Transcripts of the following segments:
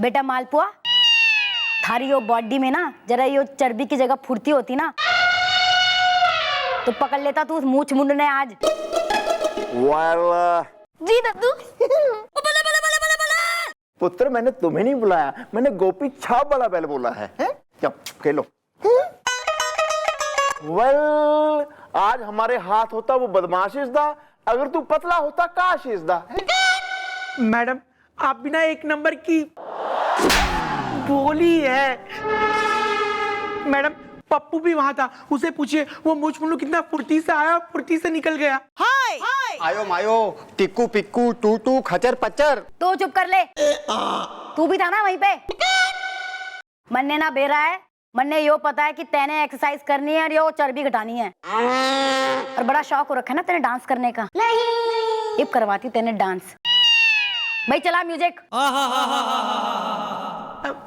बेटा मालपुआ, थारी यो बॉडी में ना जरा यो चर्बी की जगह फुर्ती होती ना तो पकड़ लेता तू उस मूछ मुंड ने आज। जी दद्दू। पुत्र, मैंने तुम्हें नहीं बुलाया, मैंने गोपी छाप वाला बैल बोला है। खेलो। वेल, आज हमारे हाथ होता वो बदमाश इज़दा, अगर तू पतला होता काश इज़दा। मैडम, आप बिना एक नंबर की बोली है। मैडम, पप्पू भी वहां था, उसे पूछिए वो मुझ मुन्नू कितना फुर्ती से आया, फुर्ती से निकल गया। हाय आयो मायो, टिक्कू पिक्कू टूटू खचर पचर। तो चुप कर ले, तू भी था ना वहीं पे। मन्ने ना बेरा है, मन्ने यो पता है कि तेने एक्सरसाइज करनी है और यो चर्बी घटानी है, और बड़ा शौक हो रखा है ना तेने डांस करने का। नहीं इब करवाती तेने डांस। भाई चला म्यूजिक।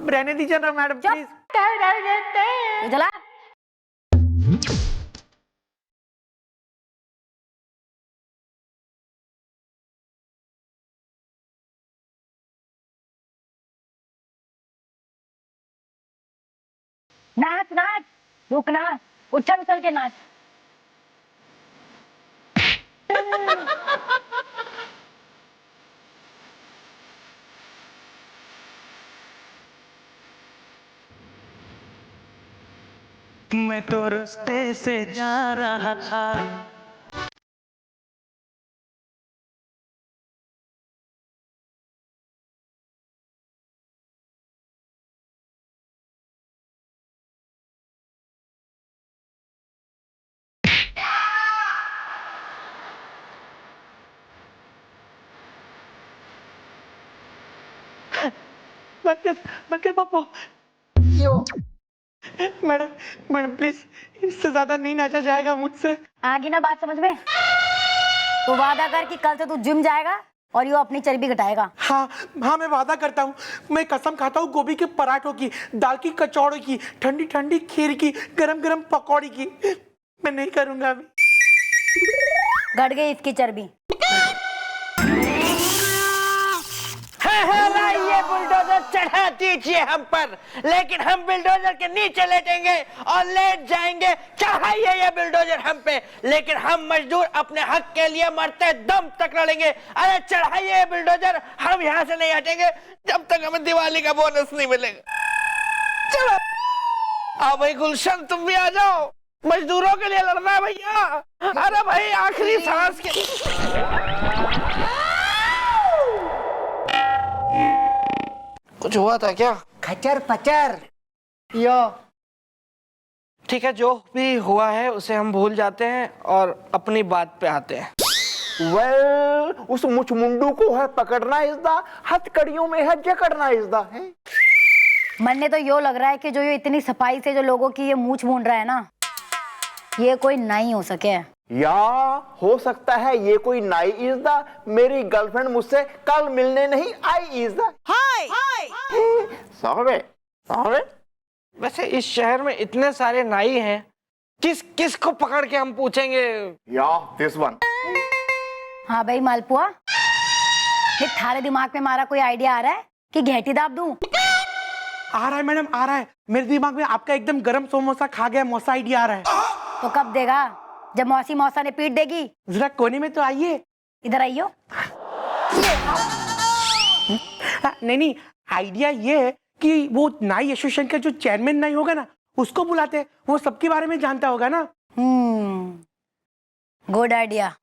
रहने दीजिए ना मैडम प्लीज। चला। नाच नाच, रुकना, उछल उछल के नाच। मैं तो रास्ते से जा रहा था। बंद पापा। मैडम मैडम प्लीज, इससे ज्यादा नहीं नाचा जाएगा मुझसे। आ गई ना बात समझ में? तो वादा कर कि कल से तू जिम जाएगा और यो अपनी चर्बी घटाएगा। हाँ हाँ, मैं वादा करता हूँ। मैं कसम खाता हूँ गोभी के पराठों की, दाल की कचौड़ी की, ठंडी ठंडी खीर की, गरम गरम पकौड़ी की। मैं नहीं करूंगा अभी। घट गई इसकी चर्बी। ये बुलडोजर चढ़ा दीजिए हम पर, लेकिन हम बुलडोजर के नीचे लेटेंगे और लेट जाएंगे। चढ़ाइए ये बुलडोजर हम पे, लेकिन हम मजदूर अपने हक के लिए मरते दम तक लड़ेंगे। अरे चढ़ाइए ये बुलडोजर, हम यहाँ से नहीं हटेंगे जब तक हमें दिवाली का बोनस नहीं मिलेगा। चलो आओ भाई गुलशन, तुम भी आ जाओ, मजदूरों के लिए लड़ना है भैया। अरे भाई आखिरी सांस के। कुछ हुआ था क्या? खचर पचर। यो ठीक है, जो भी हुआ है उसे हम भूल जाते हैं और अपनी बात पे आते हैं। वेल, उस मुछ मुंडू को है पकड़ना इज़दा, हथकड़ियों में है जकड़ना इज़दा है। मन ने तो यो लग रहा है कि जो ये इतनी सफाई से जो लोगों की ये मूछ मूंड रहा है ना, ये कोई नाई हो सके। या हो सकता है ये कोई नाई इज़दा, मेरी गर्लफ्रेंड मुझसे कल मिलने नहीं आई इज़दा। हाय साहब वैसे इस शहर में इतने सारे नाई हैं, किस को पकड़ के हम पूछेंगे? या दिस वन। हाँ भाई मालपुआ, ये थारे दिमाग में हमारा कोई आइडिया आ रहा है कि घेटी दाब दूं? आ रहा है मैडम, आ रहा है। मेरे दिमाग में आपका एकदम गरम समोसा खा गया मौसा आइडिया आ रहा है। तो कब देगा? जब मौसी मौसा ने पीट देगी। जरा कोने में तो आइए। इधर आइयो। नहीं, आइडिया ये है कि वो नाई एसोसिएशन का जो चेयरमैन नाई होगा ना, उसको बुलाते हैं, वो सबके बारे में जानता होगा ना। Good idea.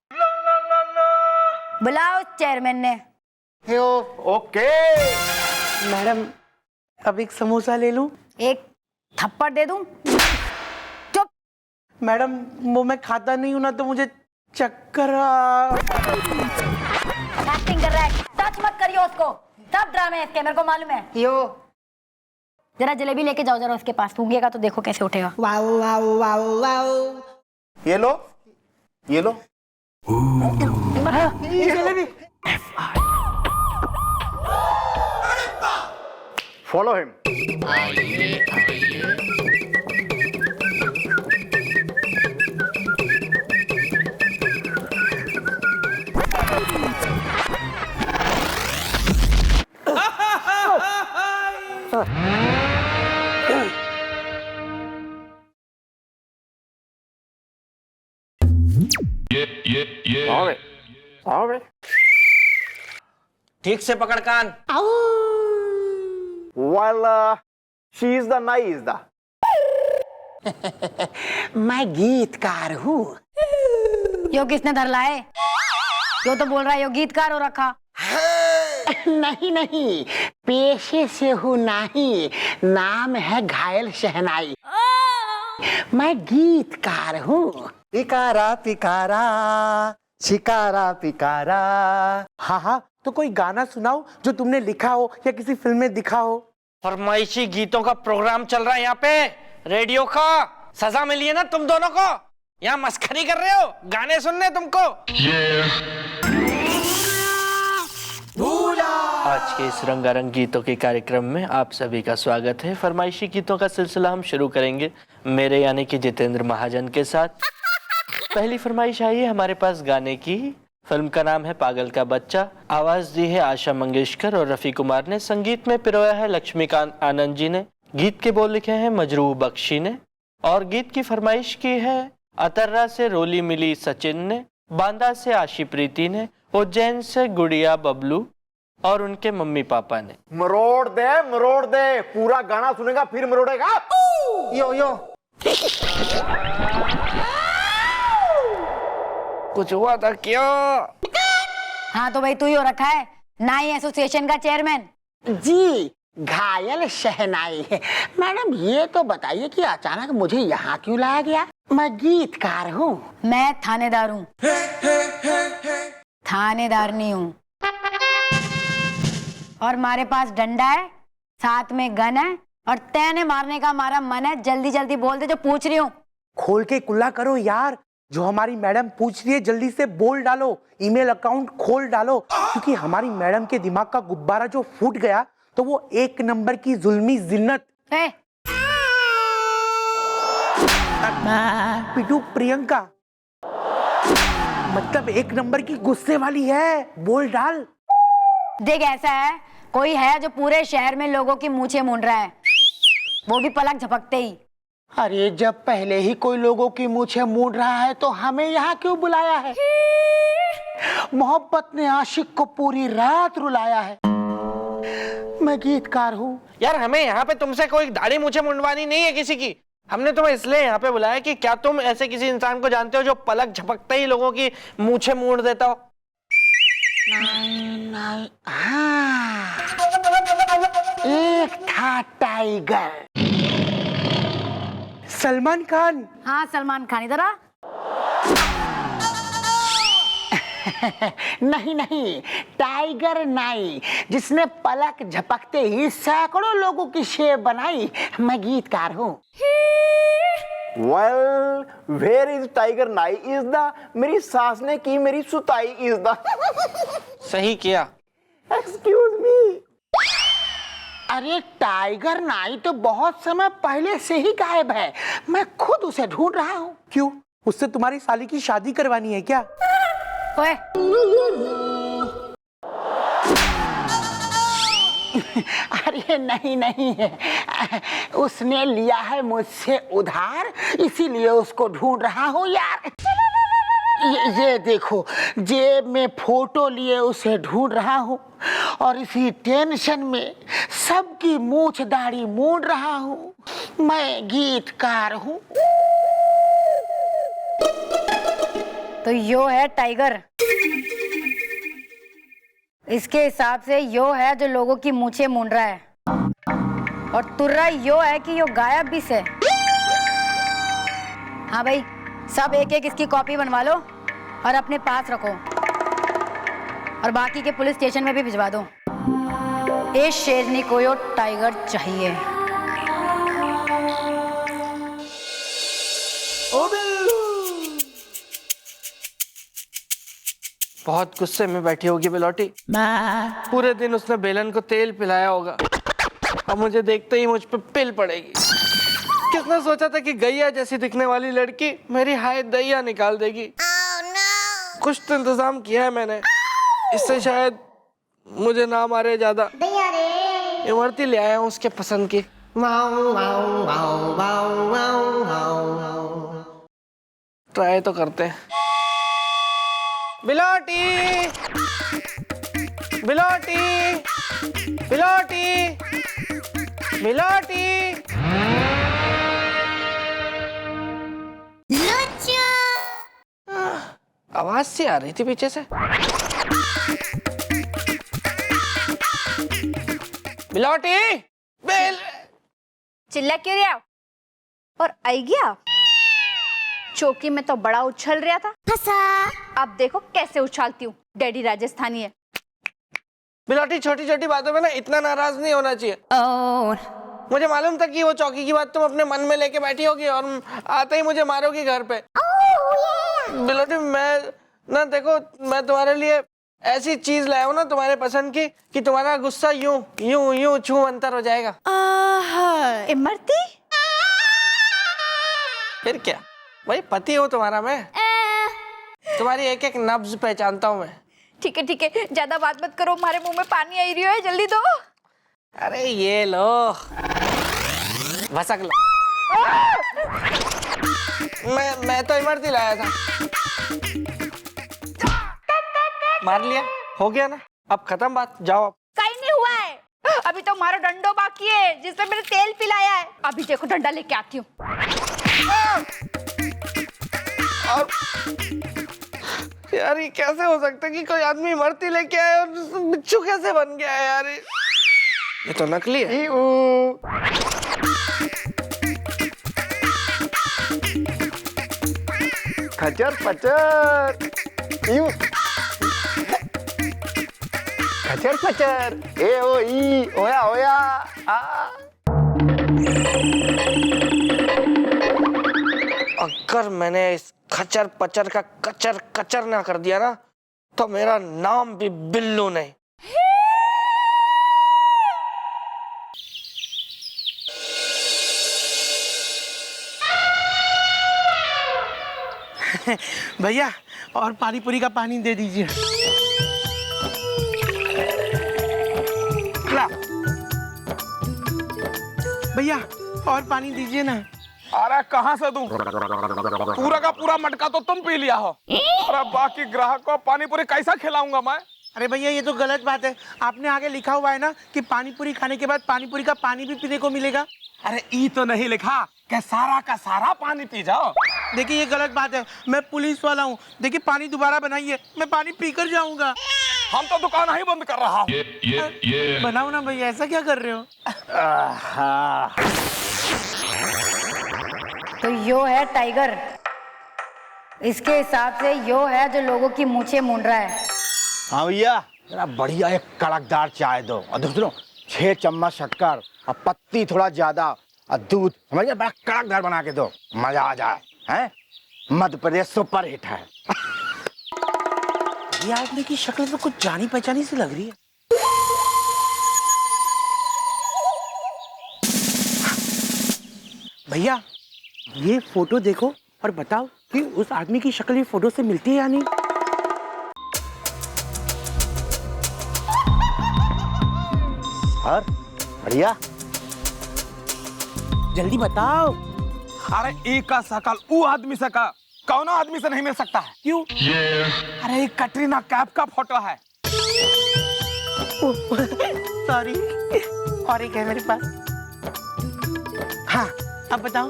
बुलाओ चेयरमैन ने। ओके मैडम, अब एक समोसा ले लूं? एक थप्पड़ दे दूं? चुप। मैडम, वो मैं खाता नहीं हूं ना, तो मुझे चक्कर एक्टिंग कर रहा है, टच मत करियो उसको। सब ड्रामे है इसके, मेरे को मालूम है। यो जरा जलेबी लेके जाओ, जरा उसके पास फूंकेगा तो देखो कैसे उठेगा। Wow wow wow wow. ये लो ये लो। ये जलेबी। Follow him. ठीक से पकड़ कान। Well, she is the nai is the. मैं गीतकार हूँ। यो किसने धर लाए? यो तो बोल रहा है यो गीतकार हो रखा। नहीं नहीं, पेशे से हूँ नहीं, नाम है घायल शहनाई। मैं गीतकार हूँ। पिकारा पिकारा शिकारा पिकारा। हाँ हाँ, तो कोई गाना सुनाओ जो तुमने लिखा हो या किसी फिल्म में दिखा हो। फरमाइशी गीतों का प्रोग्राम चल रहा है यहाँ पे, रेडियो का। सजा मिली है ना तुम दोनों को, यहाँ मस्खरी कर रहे हो, गाने सुनने तुमको। आज के इस रंगारंग गीतों के कार्यक्रम में आप सभी का स्वागत है। फरमाइशी गीतों का सिलसिला हम शुरू करेंगे मेरे यानी कि जितेंद्र महाजन के साथ। पहली फरमाइश आई है हमारे पास गाने की। फिल्म का नाम है पागल का बच्चा। आवाज दी है आशा मंगेशकर और रफी कुमार ने। संगीत में पिरोया है लक्ष्मीकांत आनंद जी ने। गीत के बोल लिखे हैं मजरूह बख्शी ने। और गीत की फरमाइश की है अतर्रा से रोली मिली सचिन ने, बांदा से आशी प्रीति ने, उज्जैन से गुड़िया बबलू और उनके मम्मी पापा ने। मरोड़ दे, पूरा गाना सुनेगा फिर मरोड़ेगा। यो यो, कुछ हुआ था क्या? हाँ तो भाई तू ही हो रखा है, नाई एसोसिएशन का चेयरमैन। जी घायल शहनाई। मैडम ये तो बताइए कि अचानक मुझे यहाँ क्यों लाया गया? मैं गीतकार हूँ। मैं थानेदार हूँ, थानेदार नहीं हूँ। और हमारे पास डंडा है, साथ में गन है और तैने मारने का हमारा मन है। जल्दी जल्दी बोल दे जो पूछ रही हूँ। खोल के कुल्ला करो यार, जो हमारी मैडम पूछ रही है जल्दी से बोल डालो। ईमेल अकाउंट खोल डालो, क्योंकि हमारी मैडम के दिमाग का गुब्बारा जो फूट गया तो वो एक नंबर की जुल्मी जिन्नत पिटू प्रियंका, मतलब एक नंबर की गुस्से वाली है। बोल डाल। देख ऐसा है, कोई है जो पूरे शहर में लोगों की मूछें मूंड रहा है, वो भी पलक झपकते ही। अरे जब पहले ही कोई लोगों की मूछें मूंड रहा है तो हमें यहाँ क्यों बुलाया है? मोहब्बत ने आशिक को पूरी रात रुलाया है। मैं गीतकार हूँ। यार हमें यहाँ पे तुमसे कोई दाढ़ी मूछें मुंडवानी नहीं है किसी की। हमने तुम्हें इसलिए यहाँ पे बुलाया कि क्या तुम ऐसे किसी इंसान को जानते हो जो पलक झपकते ही लोगों की मूछें मूंड देता हो? नहीं, हाँ, एक था टाइगर। सलमान खान। हाँ सलमान खान, इधर आ। नहीं नहीं, टाइगर नाई, जिसने पलक झपकते ही सैकड़ों लोगों की शेप बनाई। मैं गीतकार हूँ। Well, where is tiger नाई is the, मेरी सास ने की मेरी सुताई is the। सही किया। Excuse me। अरे टाइगर नाई तो बहुत समय पहले से ही गायब है, मैं खुद उसे ढूंढ रहा हूँ। क्यों, उससे तुम्हारी साली की शादी करवानी है क्या? ओए अरे नहीं नहीं, उसने लिया है मुझसे उधार, इसीलिए उसको ढूंढ रहा हूँ यार। ये देखो, जेब में फोटो लिए उसे ढूंढ रहा हूँ और इसी टेंशन में सबकी मूछ दाढ़ी मूंड रहा हूँ। मैं गीतकार हूँ। तो यो है टाइगर, इसके हिसाब से यो है जो लोगों की मूछें मूंड रहा है, और तुर्रा यो है कि यो गायब भी से। हाँ भाई, सब एक एक इसकी कॉपी बनवा लो और अपने पास रखो, और बाकी के पुलिस स्टेशन में भी भिजवा दो। इस शेरनी को यो टाइगर चाहिए। बहुत गुस्से में बैठी होगी बिलौटी। पूरे दिन उसने बेलन को तेल पिलाया होगा और मुझे देखते ही मुझ पे पिल पड़ेगी। किसने सोचा था कि गैया जैसी दिखने वाली लड़की मेरी हाय दैया निकाल देगी। कुछ तो इंतजाम किया है मैंने, इससे शायद मुझे ना मारे ज्यादा। इमरती ले आया हूँ उसके पसंद की। ट्राई तो करते हैं। बिलोटी बिलोटी बिलोटी बिलोटी। आवाज सी आ रही थी पीछे से। बिलोटी चिल्ला क्यों रहा हो? और आई गया। चौकी में तो बड़ा उछल रहा था, अब देखो कैसे उछालती हूँ। डैडी राजस्थानी है। बिलोटी छोटी छोटी बातों में ना इतना नाराज नहीं होना चाहिए। मुझे मालूम था कि वो चौकी की बात तुम अपने मन में लेके बैठी होगी और आते ही मुझे मारोगी घर पे। बिलोटी मैं ना देखो, मैं तुम्हारे लिए ऐसी चीज लाया हूँ ना तुम्हारे पसंद की कि तुम्हारा गुस्सा यूं यूं यूं छू अंतर हो जाएगा। इमरती फिर क्या, भाई पति हो तुम्हारा मैं। तुम्हारी एक एक नब्ज पहचानता हूँ मैं। ठीक है, ज्यादा बात मत करो, हमारे मुंह में पानी आई रही है, जल्दी दो। अरे ये लो, भसक लो। मैं तो इमरती लाया था। मार लिया, हो गया ना, अब खत्म बात, जाओ अब। कहीं नहीं हुआ है, अभी तो हमारा डंडो बाकी है जिसमें मैंने तेल पिलाया है। अभी देखो डंडा लेके आती हूँ। और यार ये कैसे हो सकता है कि कोई आदमी इमरती लेके आए और बिच्छू कैसे बन गया है यार? ये तो नकली है। खचर पचर खचर पचर ए ओ ई ओया ओया आ। अगर मैंने इस खचर पचर का कचर कचर ना कर दिया ना तो मेरा नाम भी बिल्लू नहीं। भैया और पानी पूरी का पानी दे दीजिए। भैया और पानी दीजिए ना। अरे कहाँ से दूं? पूरा का पूरा मटका तो तुम पी लिया हो। अरे बाकी ग्राहक को पानी पूरी कैसा खिलाऊंगा मैं? अरे भैया ये तो गलत बात है, आपने आगे लिखा हुआ है ना कि पानी पूरी खाने के बाद पानी पूरी का पानी भी पीने को मिलेगा। अरे ई तो नहीं लिखा कि सारा का सारा पानी पी जाओ। देखिए ये गलत बात है, मैं पुलिस वाला हूँ। देखिए पानी दोबारा बनाइए, मैं पानी पीकर जाऊंगा। हम तो दुकान ही बंद कर रहा हूँ। बनाओ ना भैया, ऐसा क्या कर रहे हो? तो यो है टाइगर, इसके हिसाब से यो है जो लोगों की मूंछें मूंड रहा है। हाँ भैया, जरा बढ़िया एक कड़कदार चाय दो और दूसरों 6 चम्मच शक्कर और पत्ती थोड़ा ज्यादा और दूध समझिए, बड़ा कड़कदार बना के दो, मजा आ जाए। हैं? मध्य प्रदेश सुपर हिट है। ये आदमी की शक्ल तो कुछ जानी पहचानी सी लग रही है। भैया ये फोटो देखो और बताओ कि उस आदमी की शक्ल ये फोटो से मिलती है या नहीं। और बढ़िया, जल्दी बताओ। अरे एक का शकल वो आदमी से का कौन आदमी से नहीं मिल सकता है? क्यों? अरे एक कटरीना कैफ का फोटो है। सॉरी, और एक है मेरे पास। हाँ अब बताओ।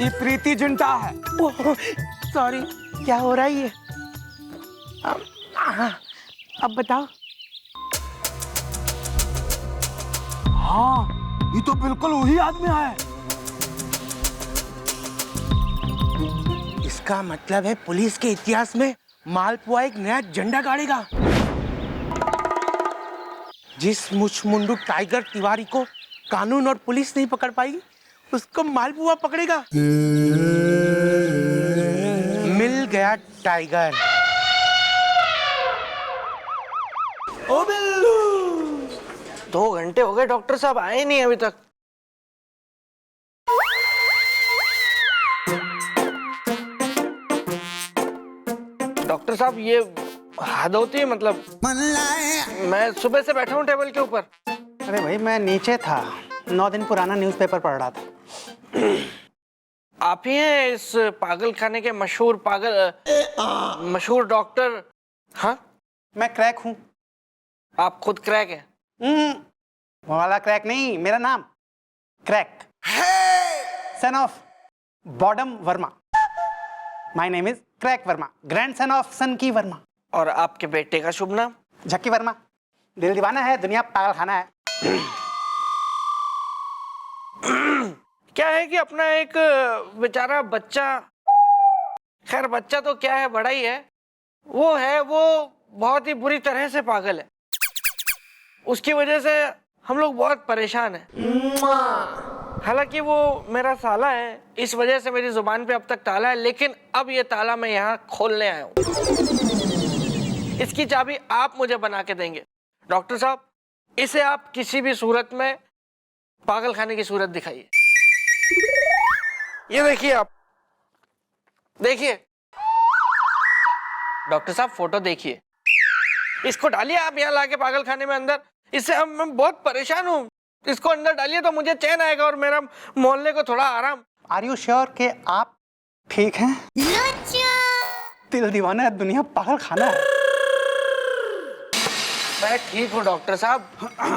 ये प्रीति जिंटा है। सॉरी, क्या हो रहा है ये? अब बताओ। हाँ ये तो बिल्कुल वही आदमी है। इसका मतलब है पुलिस के इतिहास में मालपुआ एक नया झंडा गाड़ेगा। जिस मुछमुंडू टाइगर तिवारी को कानून और पुलिस नहीं पकड़ पाई, उसको मालपुआ पकड़ेगा। मिल गया टाइगर। ओ बिल्लू, 2 घंटे हो गए, डॉक्टर साहब आए नहीं अभी तक। डॉक्टर साहब ये हद होती है, मतलब मैं सुबह से बैठा हूँ टेबल के ऊपर। अरे भाई मैं नीचे था, 9 दिन पुराना न्यूज़पेपर पढ़ रहा था। आप ही हैं इस पागल खाने के मशहूर डॉक्टर? हाँ, मैं क्रैक हूँ। आप खुद क्रैक हैं? वो वाला क्रैक नहीं, मेरा नाम क्रैक, सन ऑफ बॉडम Varma. My name is crack Varma, grandson of son की वर्मा। और आपके बेटे का शुभ नाम? झक्की वर्मा। दिल दीवाना है, दुनिया पागल खाना है। क्या है कि अपना एक बेचारा बच्चा, खैर बच्चा तो क्या है, बड़ा ही है, वो बहुत ही बुरी तरह से पागल है। उसकी वजह से हम लोग बहुत परेशान हैं। हालांकि वो मेरा साला है, इस वजह से मेरी जुबान पे अब तक ताला है, लेकिन अब ये ताला मैं यहाँ खोलने आया हूँ। इसकी चाबी आप मुझे बना के देंगे। डॉक्टर साहब, इसे आप किसी भी सूरत में पागल खाने की सूरत दिखाइए। ये देखिए, आप देखिए डॉक्टर साहब, फोटो देखिए, इसको डालिए आप यहाँ लाके पागल खाने में अंदर। इससे मैं बहुत परेशान हूँ, इसको अंदर डालिए तो मुझे चैन आएगा और मेरा मोहल्ले को थोड़ा आराम। आर यू श्योर कि आप ठीक हैं? दिल दीवाना है, दुनिया पागल खाना है। मैं ठीक हूँ डॉक्टर साहब,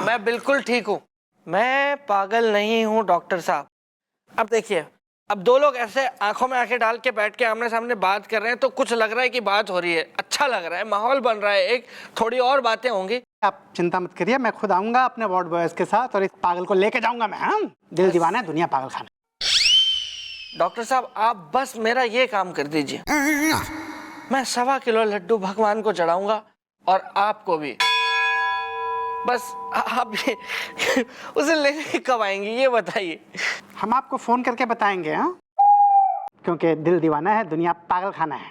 मैं बिल्कुल ठीक हूँ, मैं पागल नहीं हूँ डॉक्टर साहब। अब देखिए, अब दो लोग ऐसे आंखों में आंखें डाल के बैठ के आमने सामने बात कर रहे हैं तो कुछ लग रहा है कि बात हो रही है, अच्छा लग रहा है, माहौल बन रहा है, एक थोड़ी और बातें होंगी। आप चिंता मत करिए, मैं खुद आऊंगा अपने वार्ड बॉयज के साथ और इस पागल को लेके जाऊंगा मैं। हाँ, दिल दीवाना है, दुनिया पागल खाना। डॉक्टर साहब, आप बस मेरा ये काम कर दीजिए, मैं 1.25 किलो लड्डू भगवान को चढ़ाऊंगा और आपको भी। बस आप उसे लेने कब आएंगे ये बताइए? हम आपको फोन करके बताएंगे। हाँ, क्योंकि दिल दीवाना है, दुनिया पागल खाना है।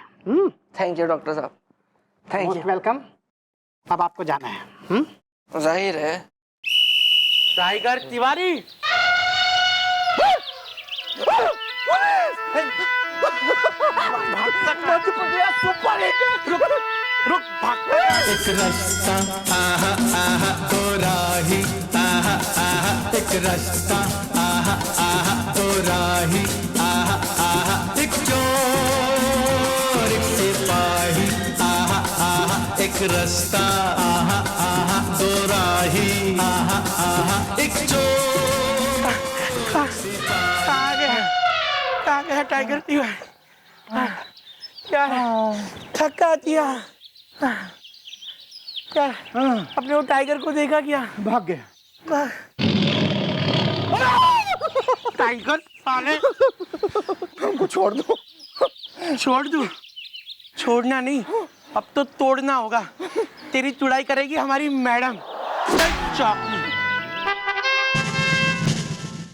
थैंक यू डॉक्टर साहब, थैंक यू। वेलकम। अब आपको जाना है। जाहिर है। टाइगर तिवारी। एक रास्ता आहा आहा ओ राही आहा आहा, एक रास्ता आहा आहा ओ राही आहा आहा, एक चोर एक सिपाही आहा आहा, एक रास्ता आहा आहा ओ राही आहा आहा, एक चोर कहाँ गया टाइगर तिवारी? यार थका दिया यार, अपने वो टाइगर को देखा क्या? भाग गया। टाइगर साले, हमको छोड़ दो। छोड़ दूं? छोड़ना नहीं, अब तो तोड़ना होगा। तेरी तुड़ाई करेगी हमारी मैडम। चौकी